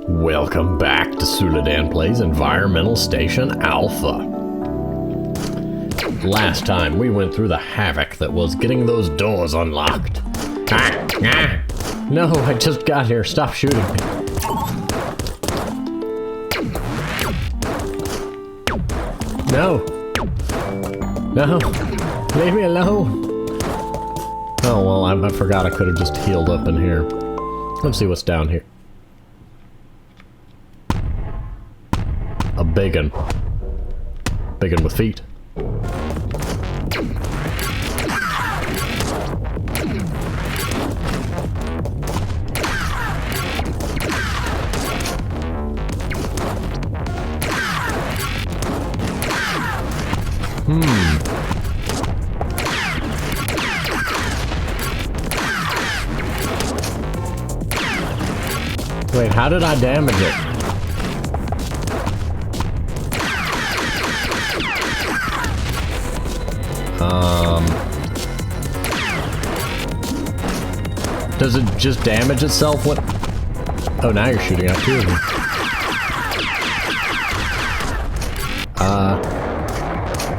Welcome back to Suladan Plays Environmental Station Alpha. Last time we went through the havoc that was getting those doors unlocked. No, I just got here. Stop shooting me. No. No. Leave me alone. Oh, well, I forgot I could have just healed up in here. Let's see what's down here. A biggin. Biggin with feet. Wait, how did I damage it? Does it just damage itself when... Oh, now you're shooting at two of them.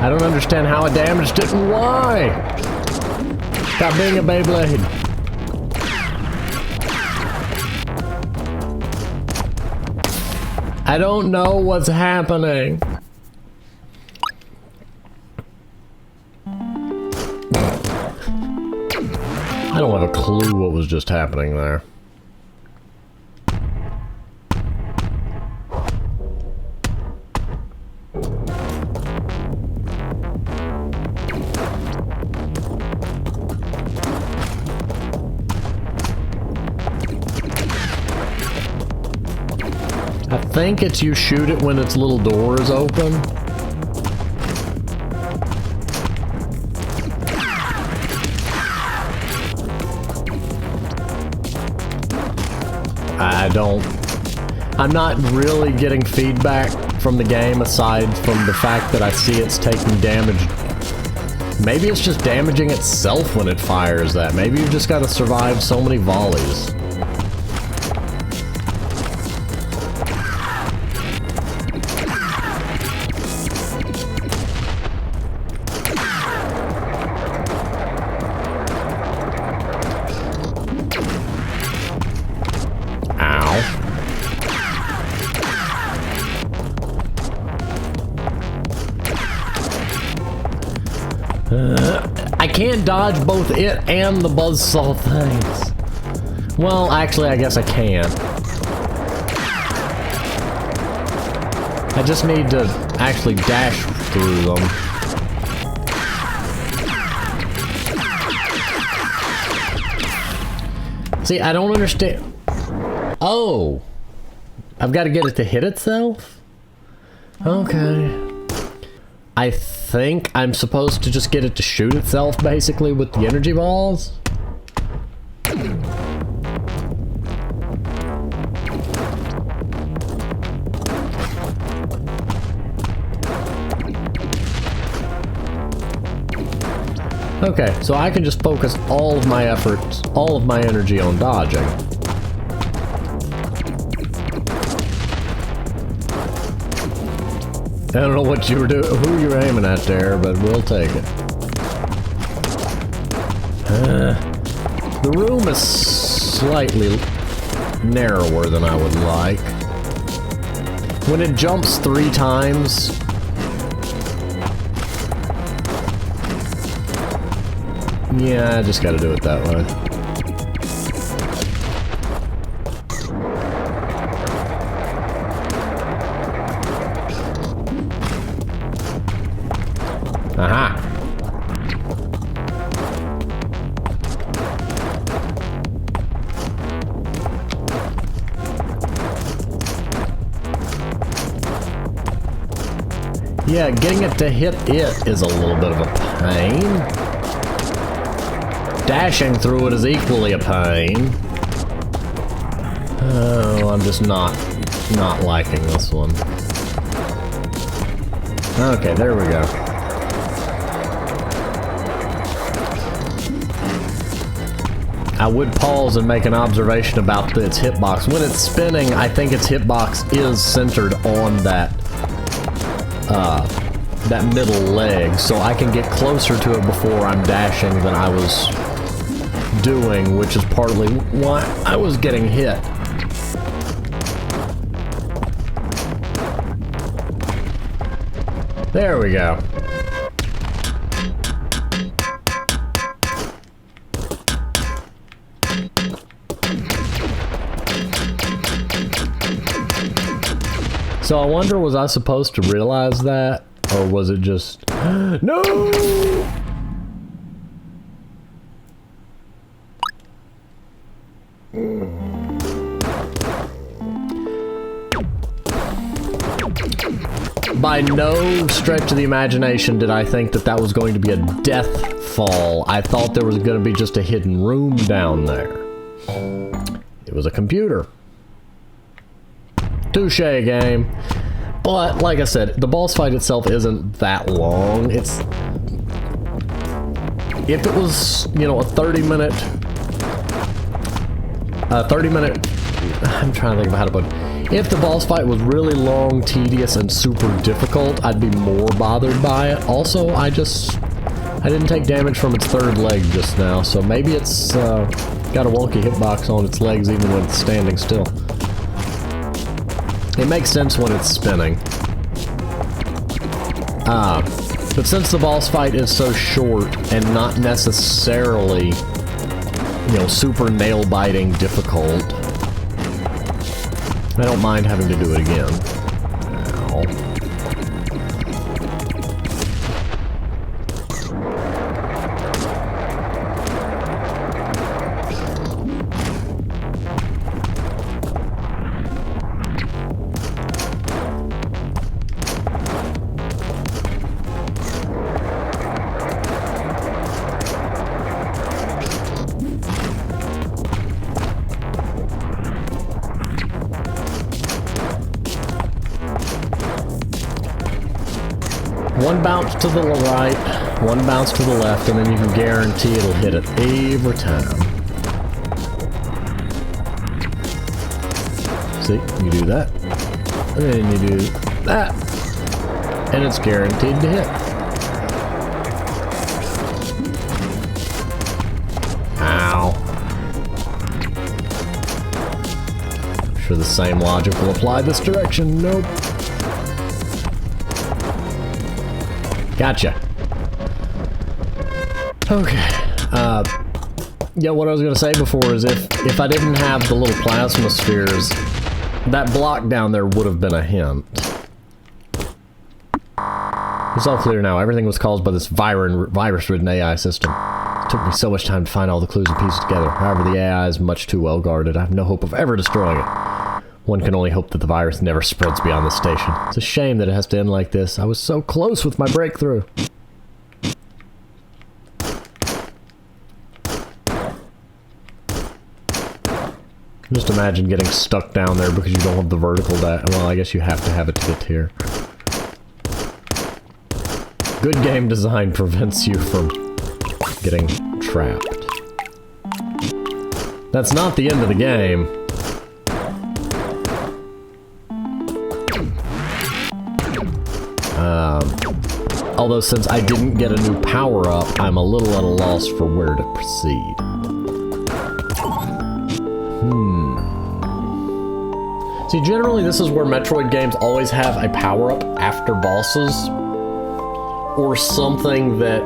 I don't understand how I damaged it and why! Stop being a Beyblade. I don't know what's happening. I don't have a clue what was just happening there. I think it's you shoot it when its little door is open. I'm not really getting feedback from the game aside from the fact that I see it's taking damage. Maybe it's just damaging itself when it fires that. Maybe you've just got to survive so many volleys. I can't dodge both it and the buzzsaw things. Well, actually, I guess I can. I just need to actually dash through them. See, I don't understand. Oh! I've got to get it to hit itself? Okay. I think I'm supposed to just get it to shoot itself, basically, with the energy balls. Okay, so I can just focus all of my efforts, all of my energy on dodging. I don't know what you were doing, who you were aiming at there, but we'll take it. The room is slightly narrower than I would like. When it jumps 3 times... Yeah, I just gotta do it that way. Aha! Yeah, getting it to hit it is a little bit of a pain. Dashing through it is equally a pain. Oh, I'm just not liking this one. Okay, there we go. I would pause and make an observation about its hitbox. When it's spinning, I think its hitbox is centered on that that middle leg, so I can get closer to it before I'm dashing than I was doing, which is partly why I was getting hit. There we go. So I wonder, was I supposed to realize that? Or was it just... No! By no stretch of the imagination did I think that that was going to be a death fall. I thought there was going to be just a hidden room down there. It was a computer. Touche, game. But, like I said, the boss fight itself isn't that long. It's... If it was, you know, a 30-minute... I'm trying to think of how to put it. If the boss fight was really long, tedious, and super difficult, I'd be more bothered by it. Also, I didn't take damage from its third leg just now, so maybe it's got a wonky hitbox on its legs even when it's standing still. It makes sense when it's spinning. But since the boss fight is so short and not necessarily, you know, super nail-biting difficult, I don't mind having to do it again. Ow. One bounce to the right, one bounce to the left, and then you can guarantee it'll hit it every time. See, you do that, and then you do that, and it's guaranteed to hit. Ow. I'm sure the same logic will apply this direction. Nope. Gotcha. Okay. Yeah, what I was gonna say before is if I didn't have the little plasma spheres, that block down there would have been a hint. It's all clear now. Everything was caused by this virus-ridden AI system. It took me so much time to find all the clues and pieces together. However, the AI is much too well guarded. I have no hope of ever destroying it. One can only hope that the virus never spreads beyond the station. It's a shame that it has to end like this. I was so close with my breakthrough. Just imagine getting stuck down there because you don't have the vertical dash. Well, I guess you have to have it to get here. Good game design prevents you from getting trapped. That's not the end of the game. Although since I didn't get a new power-up, I'm a little at a loss for where to proceed. See, generally this is where Metroid games always have a power-up after bosses, or something that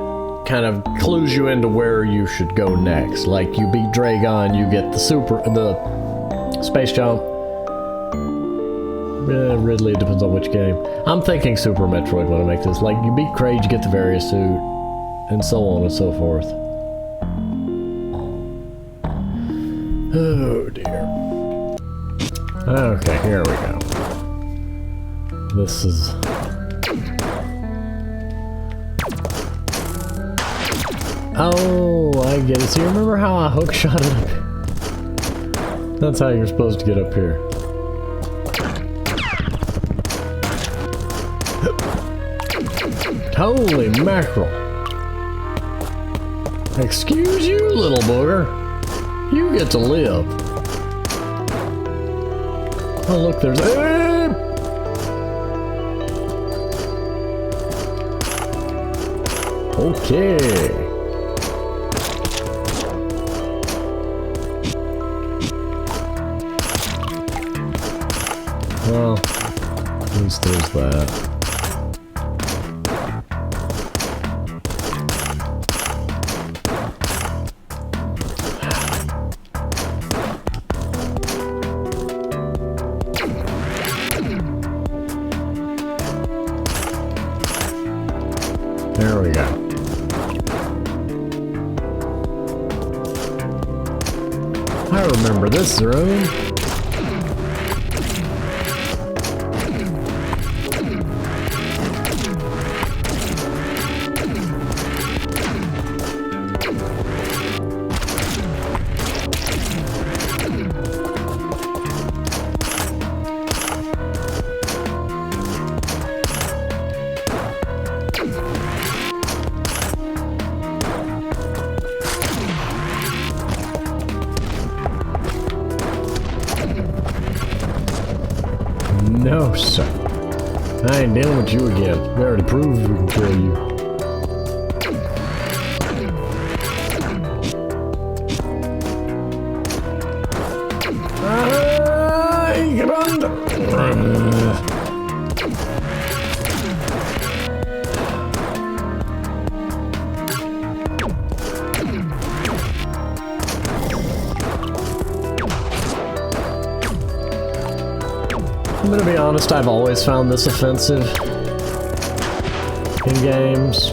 kind of clues you into where you should go next. Like, you beat Dragon, you get the space jump. Ridley, it depends on which game. I'm thinking Super Metroid when I make this. Like, you beat Kraid, you get the various suit, and so on and so forth. Oh dear. Okay, here we go. This is... Oh, I get it. So you remember how I hookshot it up? That's how you're supposed to get up here. Holy mackerel. Excuse you, little booger. You get to live. Oh, look, there's Abe! Okay. Well, at least there's that. There we go. I remember this room. No, sir. I ain't dealing with you again. We already proved we can kill you. Get under! I'm gonna be honest, I've always found this offensive in games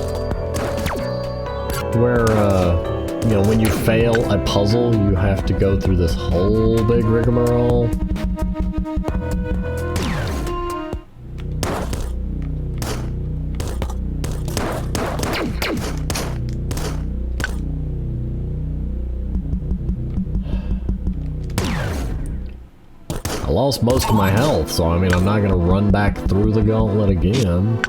where, you know, when you fail a puzzle, you have to go through this whole big rigmarole. I lost most of my health, so I mean, I'm not gonna run back through the gauntlet again.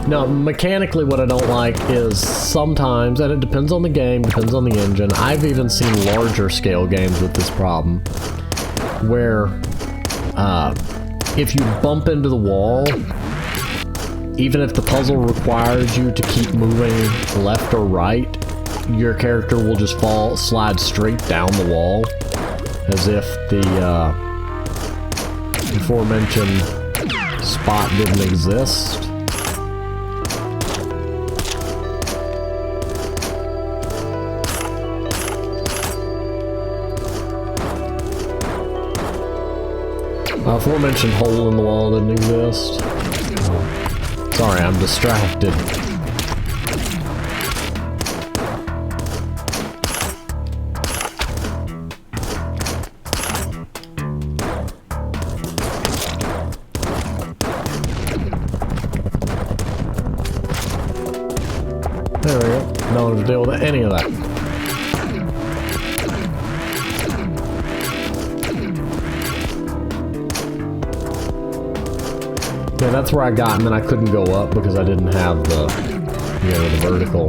Now, mechanically, what I don't like is sometimes, and it depends on the game, depends on the engine, I've even seen larger scale games with this problem, where if you bump into the wall, even if the puzzle requires you to keep moving left or right, your character will just slide straight down the wall, as if the aforementioned spot didn't exist. Aforementioned hole in the wall didn't exist. Oh. Sorry, I'm distracted. There we go. No one to deal with any of that. Yeah, that's where I got, and then I couldn't go up because I didn't have the, you know, the vertical.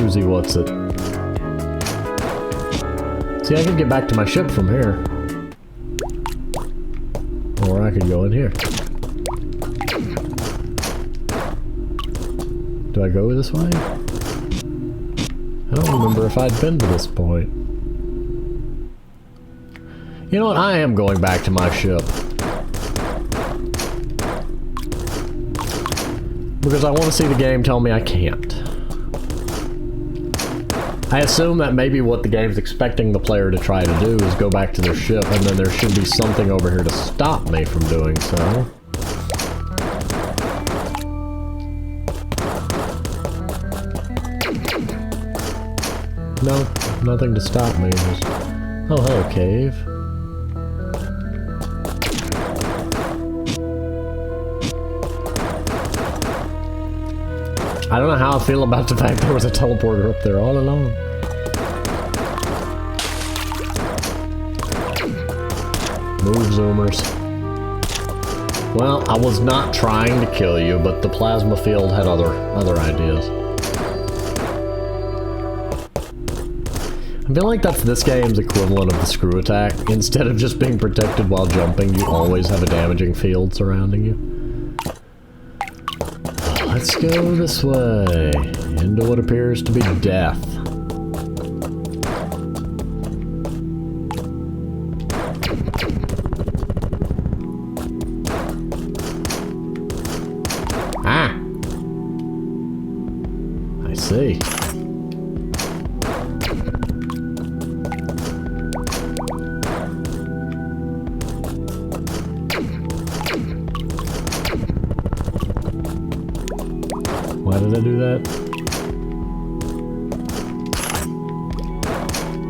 Who's what's it? See, I could get back to my ship from here. Or I could go in here. Do I go this way? I don't remember if I'd been to this point. You know what? I am going back to my ship. Because I want to see the game tell me I can't. I assume that maybe what the game's expecting the player to try to do is go back to their ship, and then there should be something over here to stop me from doing so. No, nothing to stop me. Just... Oh, hello, cave. I don't know how I feel about the fact there was a teleporter up there all along. Move, zoomers. Well, I was not trying to kill you, but the plasma field had other ideas. I feel like that's this game's equivalent of the screw attack. Instead of just being protected while jumping, you always have a damaging field surrounding you. Let's go this way, into what appears to be death. Ah! I see. Why did I do that?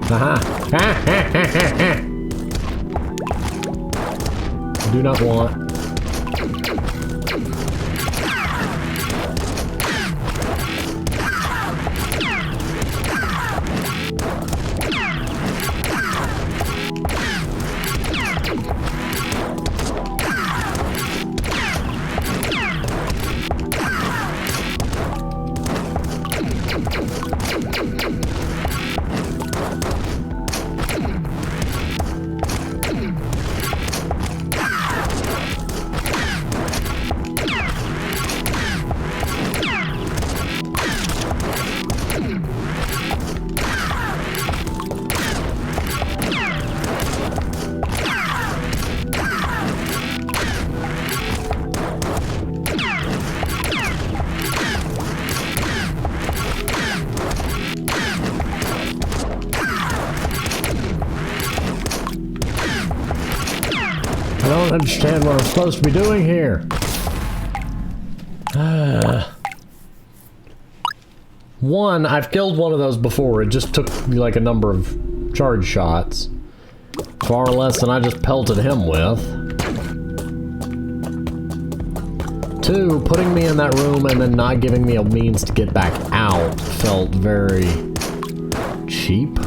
Haha! Do not want. I don't understand what I'm supposed to be doing here. One, I've killed one of those before. It just took like a number of charge shots. Far less than I just pelted him with. Two, putting me in that room and then not giving me a means to get back out felt very cheap.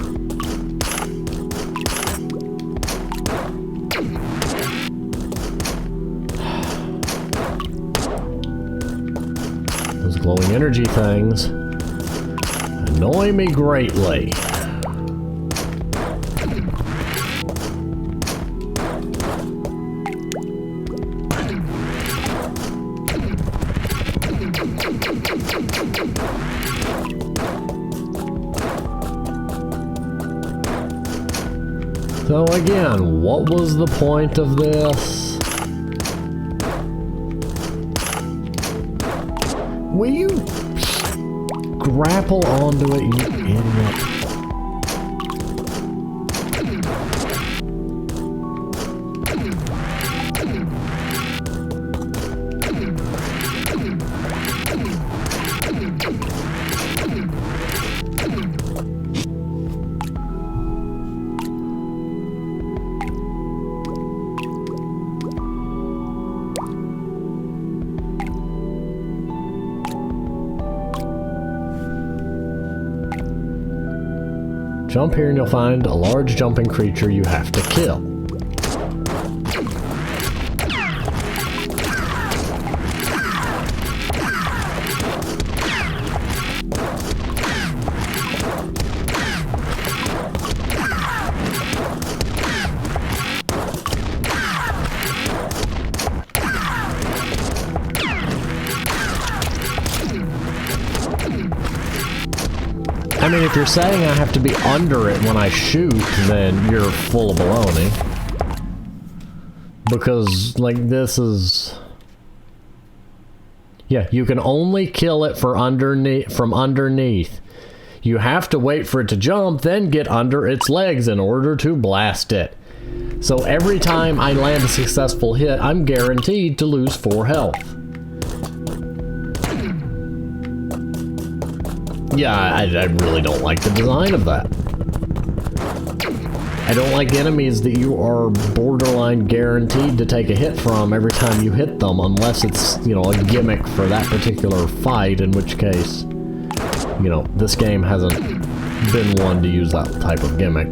Those glowing energy things annoy me greatly. So again, what was the point of this? Will you grapple onto it, you idiot? Jump here and you'll find a large jumping creature you have to kill. I mean, if you're saying I have to be under it when I shoot, then you're full of baloney. Because, like, this is... Yeah, you can only kill it from underneath. You have to wait for it to jump, then get under its legs in order to blast it. So every time I land a successful hit, I'm guaranteed to lose 4 health. Yeah, I really don't like the design of that. I don't like enemies that you are borderline guaranteed to take a hit from every time you hit them, unless it's, you know, a gimmick for that particular fight, in which case, you know, this game hasn't been one to use that type of gimmick.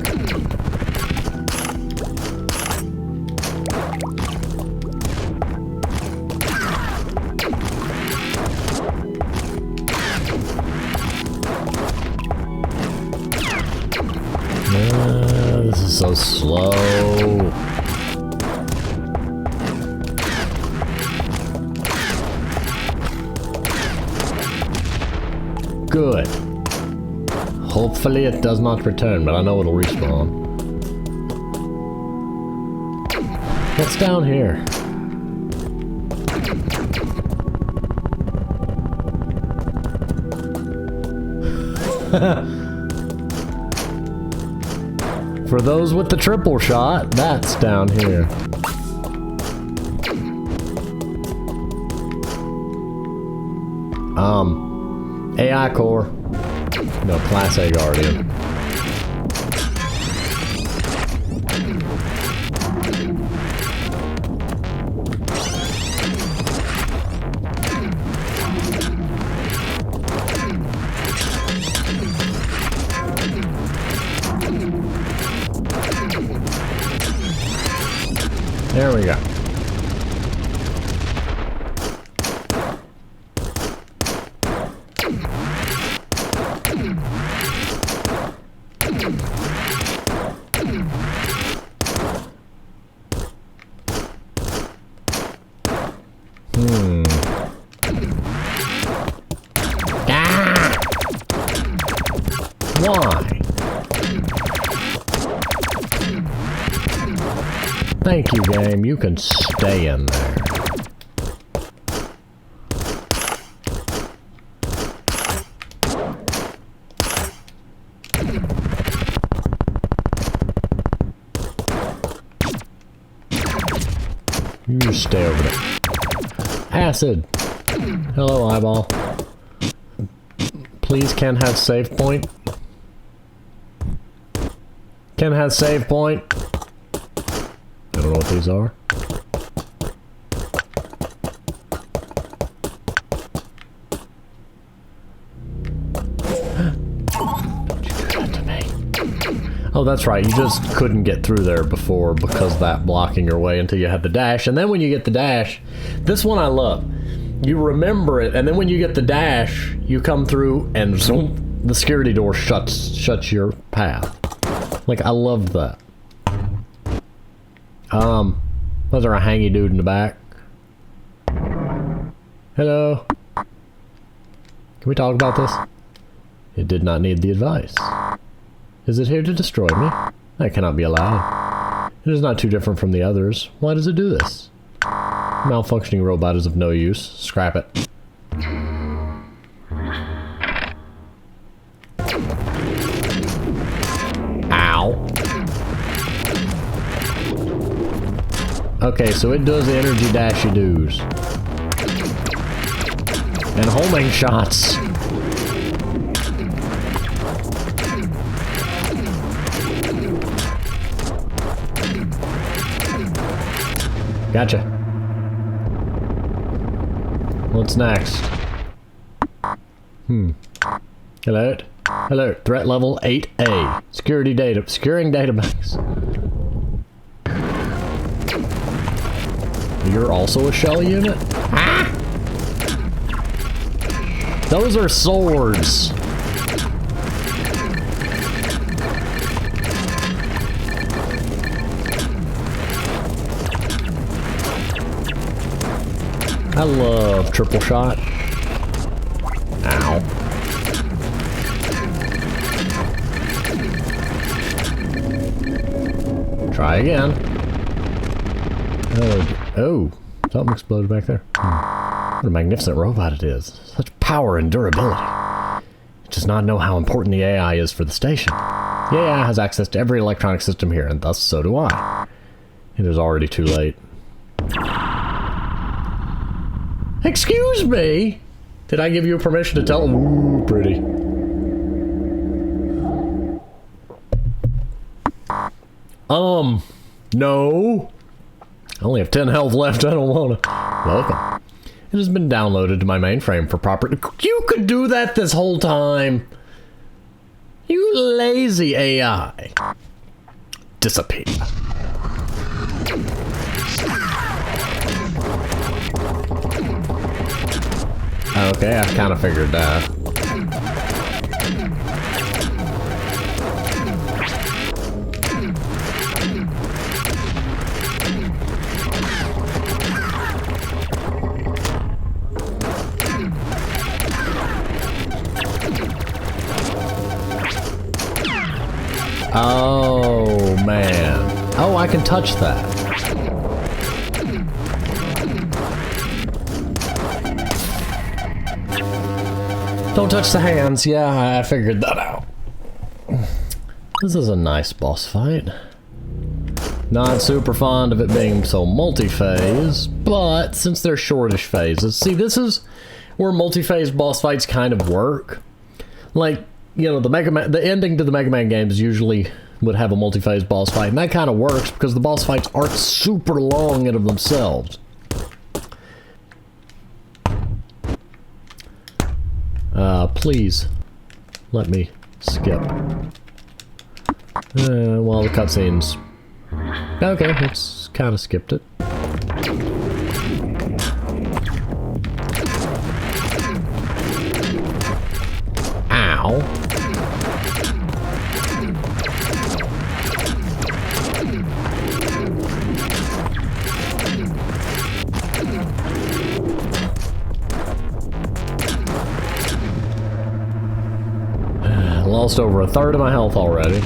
No. Good. Hopefully it does not return, but I know it'll respawn. What's down here? For those with the triple shot, that's down here. AI core. No, Class A Guardian. There we go. Ah! Why? Thank you, game. You can stay in there. You stay over there. Acid. Hello, eyeball. Please, Ken has save point. Ken has save point. I don't know what these are. Don't you do that to me. Oh, that's right. You just couldn't get through there before because that blocking your way until you had the dash. And then when you get the dash, this one I love. You remember it, and then when you get the dash, you come through and zoom, the security door shuts your path. Like, I love that. Was there a hangy dude in the back? Hello? Can we talk about this? It did not need the advice. Is it here to destroy me? That cannot be allowed. It is not too different from the others. Why does it do this? Malfunctioning robot is of no use. Scrap it. Ow. Okay, so it does the energy dashy doos. And homing shots. Gotcha. What's next? Alert. Alert. Threat level 8A. Security data. Securing database. You're also a shell unit? Ah! Those are swords. I love triple shot. Ow. Try again. Oh, something exploded back there. What a magnificent robot it is. Such power and durability. It does not know how important the AI is for the station. The AI has access to every electronic system here, and thus so do I. It is already too late. Excuse me? Did I give you permission to tell? Ooh, pretty. No. I only have 10 health left. I don't wanna. Welcome. It has been downloaded to my mainframe for proper. You could do that this whole time. You lazy AI. Disappear. Okay, I kind of figured that. Oh, I can touch that. Don't touch the hands. Yeah, I figured that out. This is a nice boss fight. Not super fond of it being so multi-phase, but since they're shortish phases. See, this is where multi-phase boss fights kind of work. Like, you know, the ending to the Mega Man games usually would have a multi-phase boss fight, and that kind of works because the boss fights aren't super long in of themselves. Please, let me skip. Well, the cutscenes. Okay, it's kind of skipped it. Ow. Lost over a third of my health already.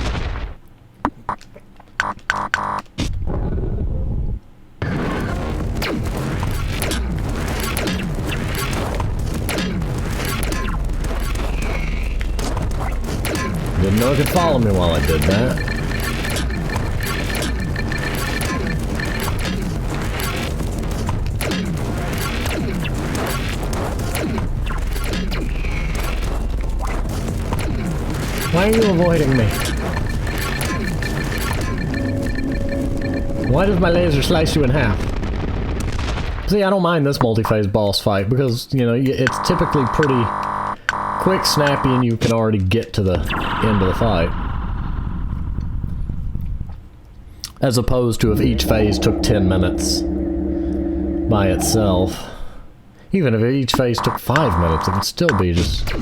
Didn't know it could follow me while I did that. Why are you avoiding me? Why does my laser slice you in half? See, I don't mind this multi-phase boss fight because, you know, it's typically pretty quick, snappy, and you can already get to the end of the fight. As opposed to if each phase took 10 minutes by itself. Even if each phase took 5 minutes, it would still be just...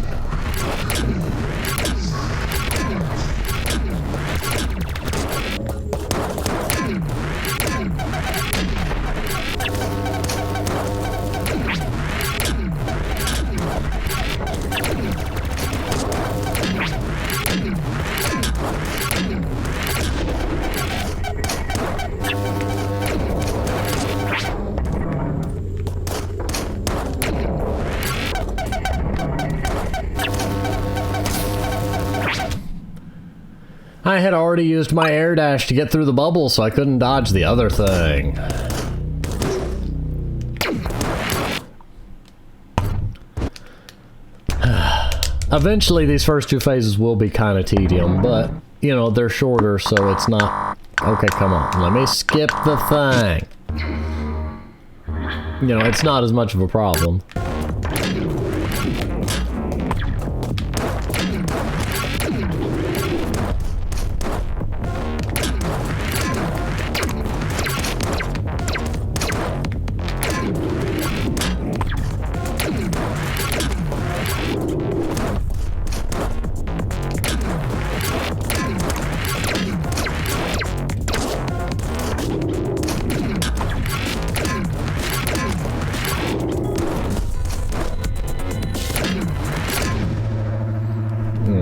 I had already used my air dash to get through the bubble, so I couldn't dodge the other thing. Eventually, these first two phases will be kind of tedium, but, you know, they're shorter, so it's not... Okay, come on. Let me skip the thing. You know, it's not as much of a problem.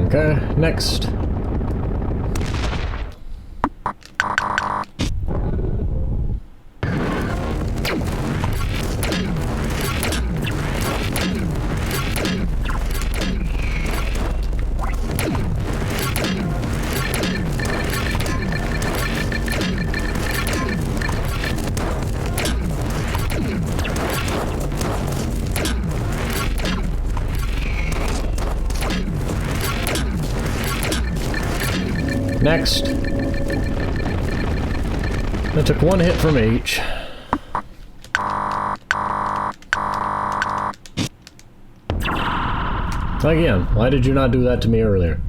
Okay, next. Next. I took one hit from each. Again, why did you not do that to me earlier?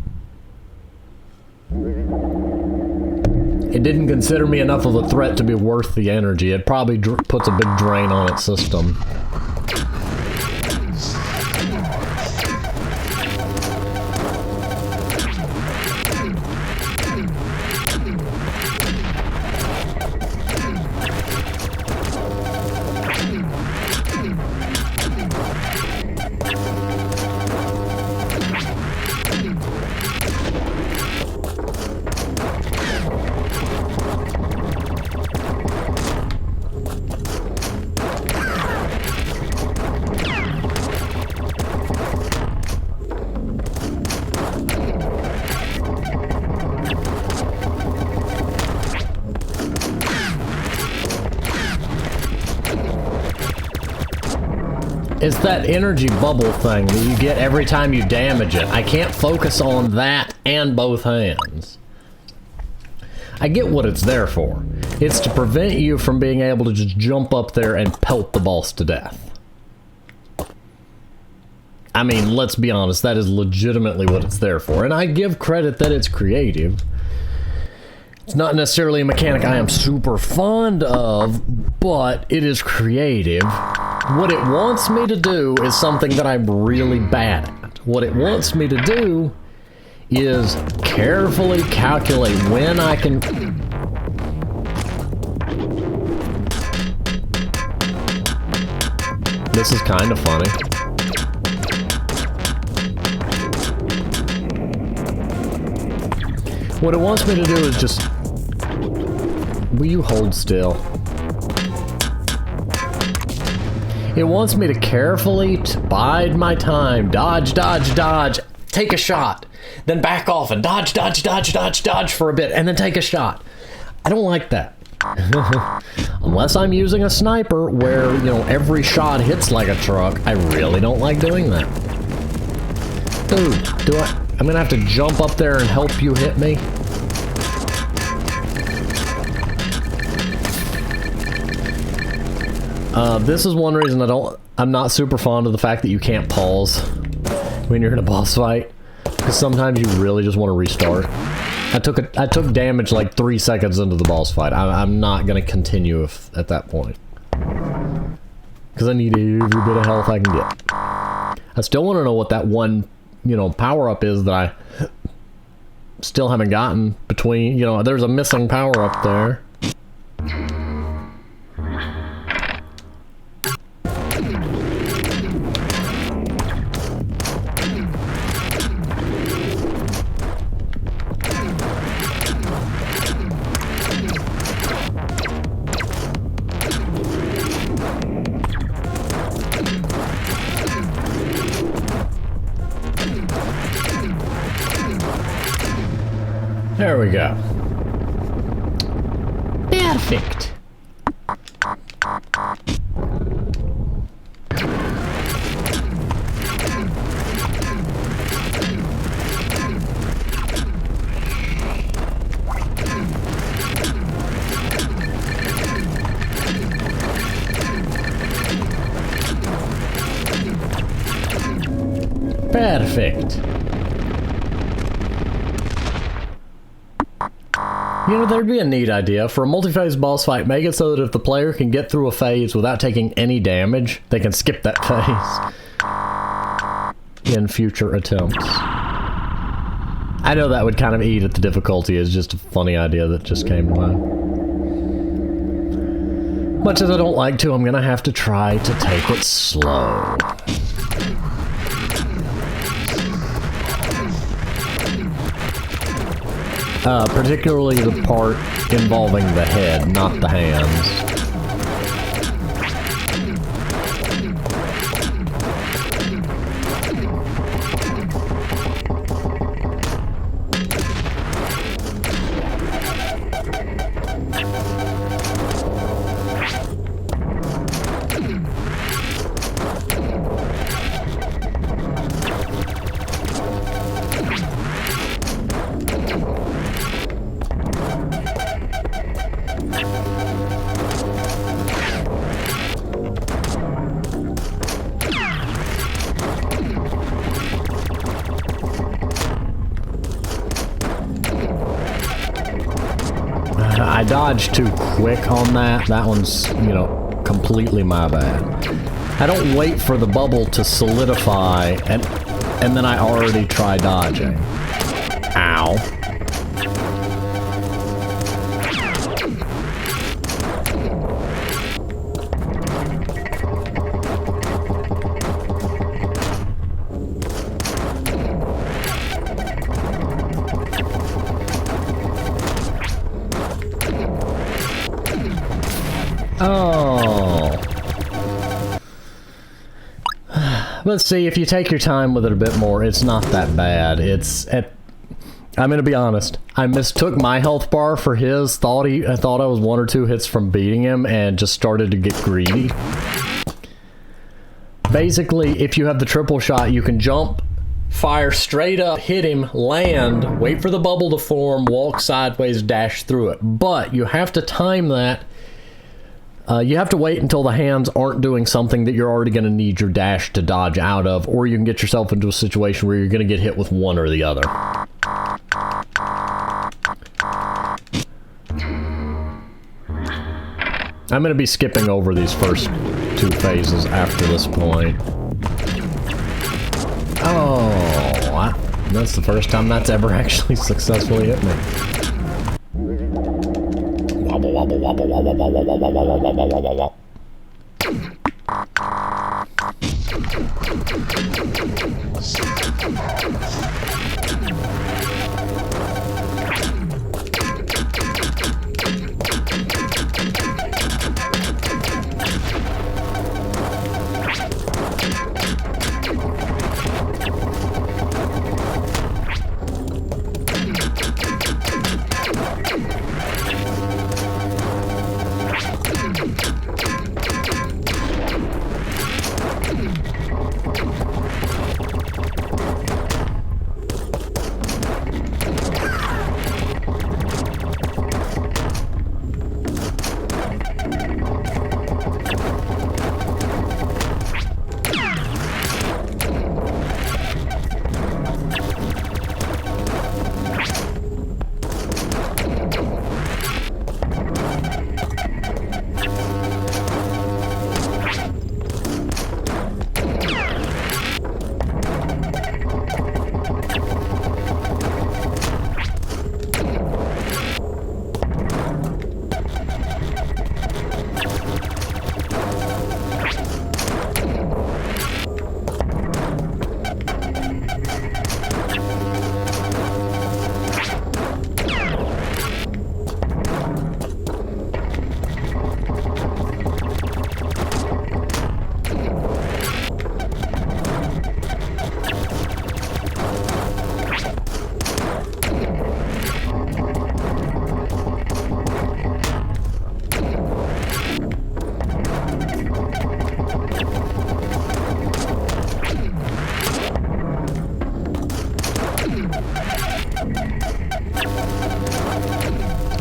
It didn't consider me enough of a threat to be worth the energy. It probably puts a big drain on its system. It's that energy bubble thing that you get every time you damage it. I can't focus on that and both hands. I get what it's there for. It's to prevent you from being able to just jump up there and pelt the boss to death. I mean, let's be honest, that is legitimately what it's there for. And I give credit that it's creative. It's not necessarily a mechanic I am super fond of, but it is creative. What it wants me to do is something that I'm really bad at. What it wants me to do is carefully calculate when I can... This is kind of funny. What it wants me to do is just... Will you hold still? It wants me to carefully bide my time. Dodge, dodge, dodge. Take a shot. Then back off and dodge, dodge, dodge, dodge, dodge for a bit. And then take a shot. I don't like that. Unless I'm using a sniper where, you know, every shot hits like a truck. I really don't like doing that. Dude, I'm gonna have to jump up there and help you hit me? This is one reason I'm not super fond of the fact that you can't pause when you're in a boss fight. Because sometimes you really just want to restart. I took damage like 3 seconds into the boss fight. I'm not gonna continue at that point. Because I need every bit of health I can get. I still want to know what that one, you know, power-up is that I still haven't gotten between, you know, there's a missing power-up there. There we go. Perfect. Perfect. You know, there'd be a neat idea. For a multi-phase boss fight, make it so that if the player can get through a phase without taking any damage, they can skip that phase in future attempts. I know that would kind of eat at the difficulty. It's just a funny idea that just came to mind. Much as I don't like to, I'm gonna have to try to take it slow. Particularly the part involving the head, not the hands. I dodged too quick on that. That one's, you know, completely my bad. I don't wait for the bubble to solidify and then I already try dodging. Ow. Oh. Let's see, if you take your time with it a bit more, it's not that bad. I'm gonna be honest. I mistook my health bar for his. I thought I was 1 or 2 hits from beating him and just started to get greedy. Basically, if you have the triple shot, you can jump, fire straight up, hit him, land, wait for the bubble to form, walk sideways, dash through it. But you have to time that. You have to wait until the hands aren't doing something that you're already going to need your dash to dodge out of, or you can get yourself into a situation where you're going to get hit with one or the other. I'm going to be skipping over these first two phases after this point. Oh, that's the first time that's ever actually successfully hit me. Wobble, wobble, wobble, wobble, wobble, wobble, wobble, wobble, wobble, wobble.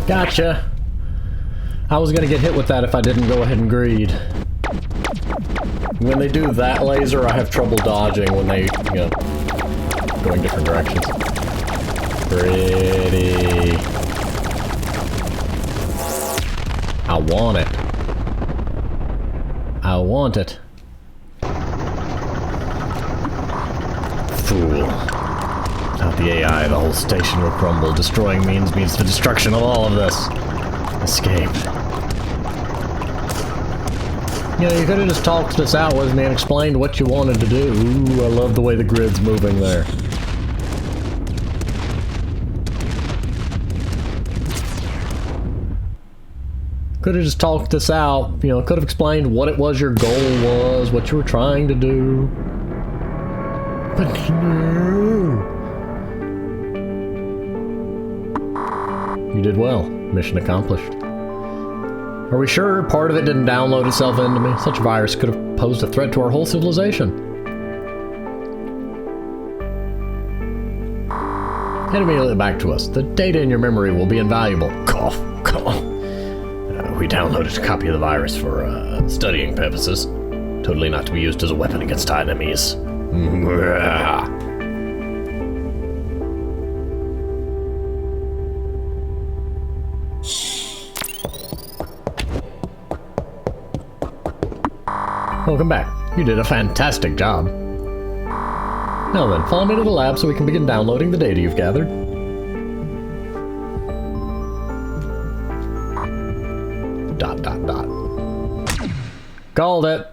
Gotcha. I was gonna get hit with that if I didn't go ahead and greed. When they do that laser, I have trouble dodging when they, you know, going different directions. Pretty. I want it. I want it. Fool. Without the AI, the whole station will crumble. Destroying means the destruction of all of this. Escape. You know, you could have just talked this out with me and explained what you wanted to do. Ooh, I love the way the grid's moving there. Could have just talked this out, you know, could have explained what it was your goal was, what you were trying to do. But no. You did well. Mission accomplished. Are we sure part of it didn't download itself into me? Such a virus could have posed a threat to our whole civilization. Head immediately back to us. The data in your memory will be invaluable. Cough, cough. We downloaded a copy of the virus for studying purposes. Totally not to be used as a weapon against our enemies. Welcome back. You did a fantastic job. Now then, follow me to the lab so we can begin downloading the data you've gathered. Dot, dot, dot. Called it.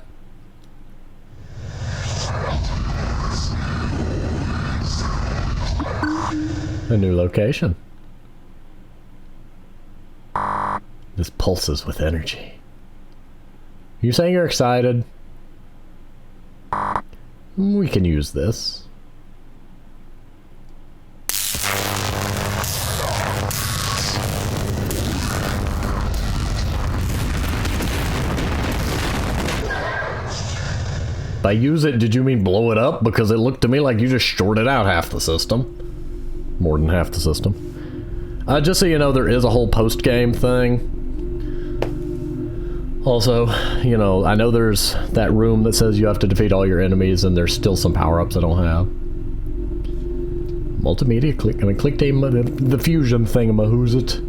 A new location. This pulses with energy. You saying you're excited? We can use this. By use it, did you mean blow it up? Because it looked to me like you just shorted out half the system. More than half the system. Just so you know, there is a whole post-game thing. Also, you know, I know there's that room that says you have to defeat all your enemies, and there's still some power-ups I don't have. Multimedia, click the fusion thingamahoosit.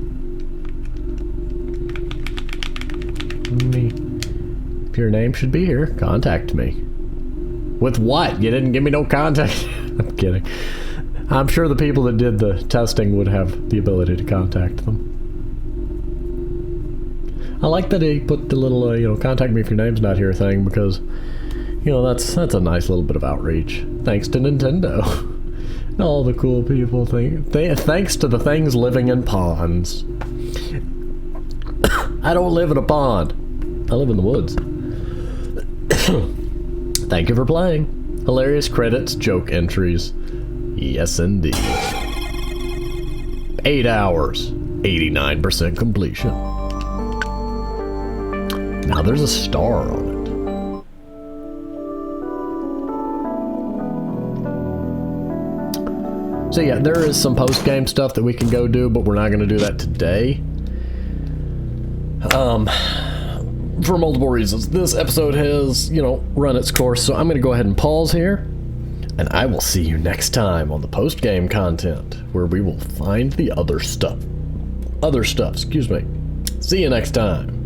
Your name should be here. Contact me. With what? You didn't give me no contact. I'm kidding. I'm sure the people that did the testing would have the ability to contact them. I like that he put the little, you know, contact me if your name's not here thing, because, you know, that's a nice little bit of outreach. Thanks to Nintendo. And all the cool people thanks to the things living in ponds. I don't live in a pond. I live in the woods. Thank you for playing. Hilarious credits, joke entries. Yes, indeed. 8 hours. 89% completion. Now there's a star on it. So yeah, there is some post-game stuff that we can go do, but we're not going to do that today. For multiple reasons. This episode has, you know, run its course, so I'm going to go ahead and pause here, and I will see you next time on the post-game content, where we will find the other stuff. Excuse me. See you next time.